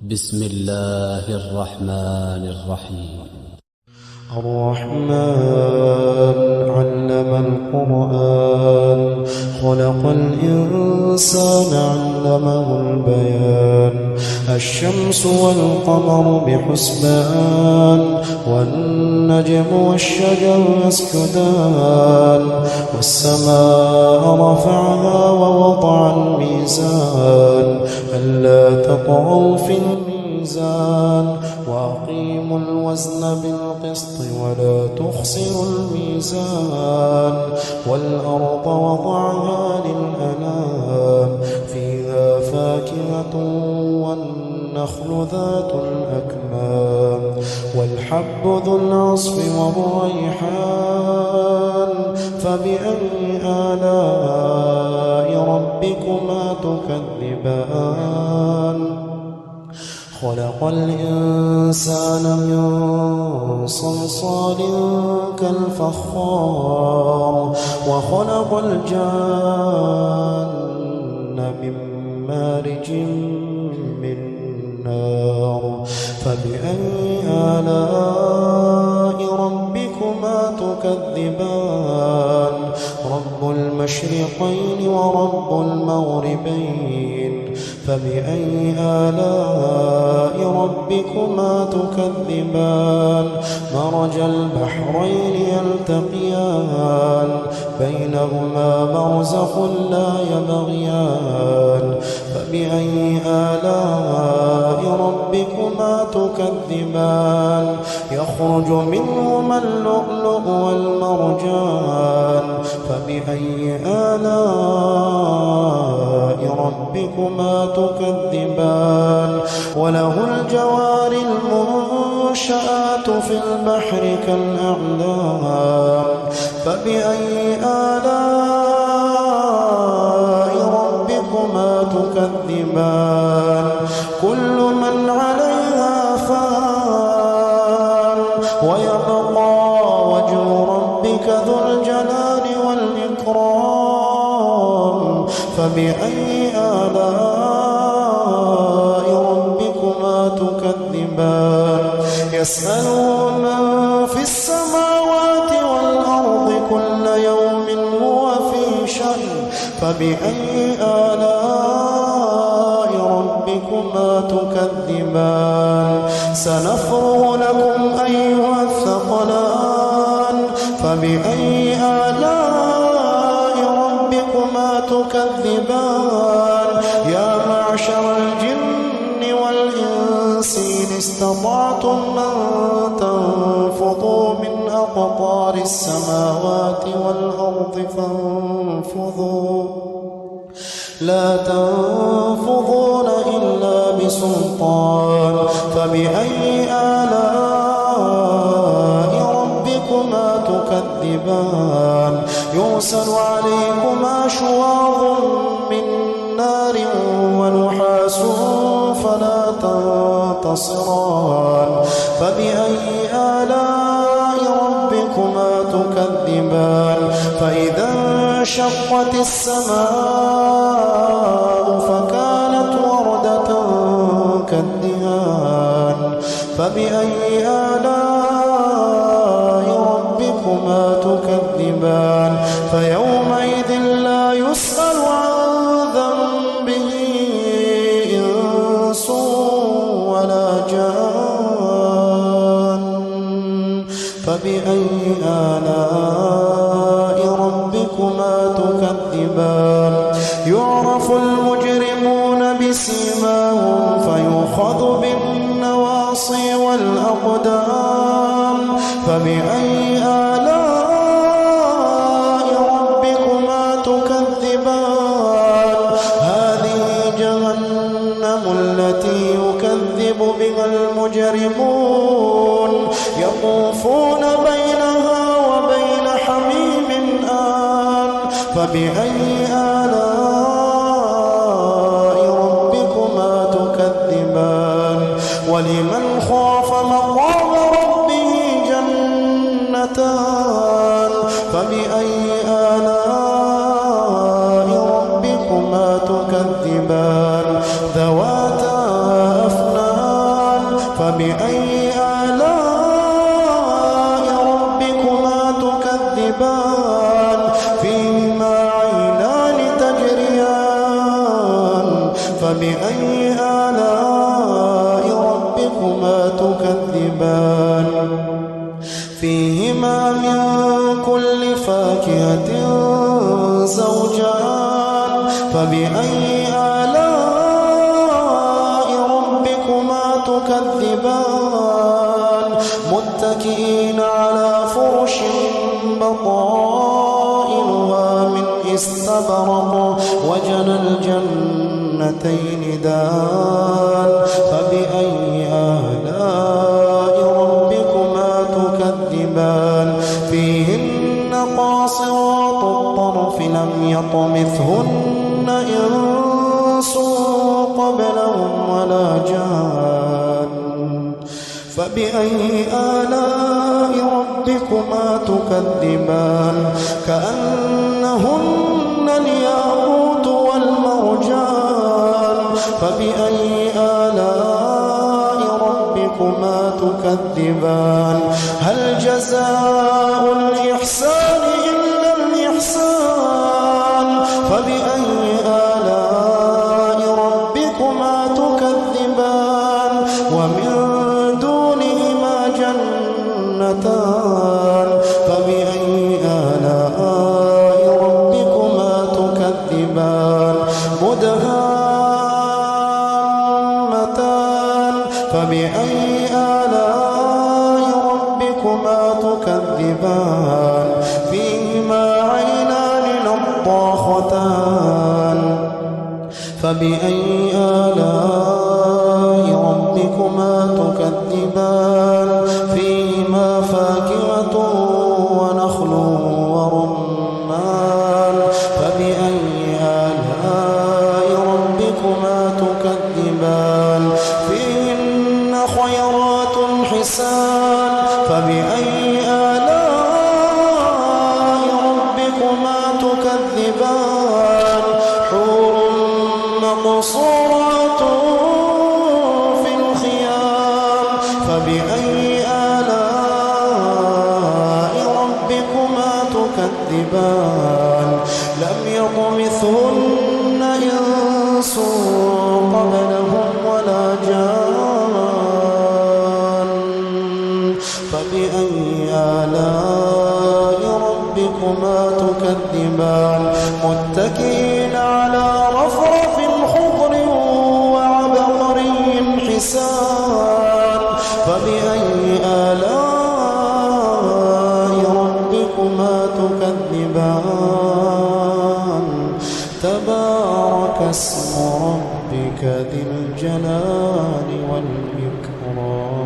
بسم الله الرحمن الرحيم. الرحمن علم القرآن خلق الإنسان علمه البيان الشمس والقمر بحسبان والنجم والشجر يسجدان والسماء رفعها ووضع الميزان ألا تطغوا في الميزان وأقيموا الوزن بالقسط ولا تخسروا الميزان والأرض وضعها للأنام فيها فاكهة والنخل ذات الأكمام والحب ذو العصف والريحان فبأي آلاء ربكما تكذبان خلق الإنسان من صلصال كالفخار وخلق الجان من مارج من نار فبأي آلاء ربكما تكذبان رب المشرقين ورب المغربين فبأي آلاء ربكما تكذبان مرج البحرين يلتقيان بينهما برزخ لا يبغيان فبأي آلاء ربكما تكذبان يخرج منهما اللؤلؤ والمرجان فبأي آلاء ربكما تكذبان وله الجوار المنشآت في البحر كالأعلام فبأي آلاء ربكما تكذبان كل من عليها فان ويبقى وجه ربك ذو الجلال والإكرام فبأي آلاء ربكما تكذبان يسأله من في السماوات والأرض كل يوم هو في شأن فبأي آلاء ربكما تكذبان سنفرغ لكم أيها الثقلان فبأي آلاء ربكما تكذبان يا معشر الجن والإنس إن استطعتم أن تنفضوا من أقطار السماوات والأرض فانفضوا لا تنفضون إلا بسلطان فبأي آلاء ربكما تكذبان يرسل عليكما شواظ من نار ونحاس فلا تنتصران فبأي آلاء ربكما تكذبان فإذا انشقت السماء فكانت وردة كالدهان فبأي آلاء ربكما تكذبان فيومئذ لا يسأل عن ذنبه إنس ولا جان فبأي آلاء ربكما تكذبان يعرف المجرمون بسيماهم فيؤخذ بالنواصي والأقدام فبأي آلاء ربكما تكذبان هذه جهنم التي يكذب بها المجرمون يطوفون بينها وبين حميم آن فبأي آلاء ربكما تكذبان ولمن خاف مقام ربه جنتان فبأي آلاء ربكما تكذبان ذواتا أفنان فبأي آلاء ربكما تكذبان فيهما عينان تجريان فبأي آلاء ربكما تكذبان فيهما من كل فاكهة زوجان فبأي آلاء ربكما تكذبان متكئين على فرش بطائنها من استبرق وجنى الجنتين دان فبأي آلاء ربكما تكذبان فيهن قاصرات الطرف لم يطمثهن إنس قبلهم ولا جان فبأي آلاء ربكما تكذبان كأنهن الياقوت والمرجان فبأي آلاء ربكما تكذبان هل جزاء الإحسان إلا الإحسان فبأي آلاء ربكما تكذبان ومن دونهما جنتان فبأي آلاء ربكما تكذبان مدهامتان فبأي آلاء ربكما تكذبان فيهما عينان نضاختان فبأي آلاء ربكما تكذبان فيهما فاكهة ونخل ورمان فبأي آلاء ربكما تكذبان فيهن خيرات حسان فبأي آلاء ربكما تكذبان حور مقصورات في الخيام فبأي آلاء ربكما تكذبان لم يطمثهن إنس قبلهم ولا جان فبأي آلاء ربكما تكذبان متكئين على رفرف خضر وعبقري حسان فبأي آلاء ربكما تكذبان تبارك اسم ربك ذي الجلال والإكرام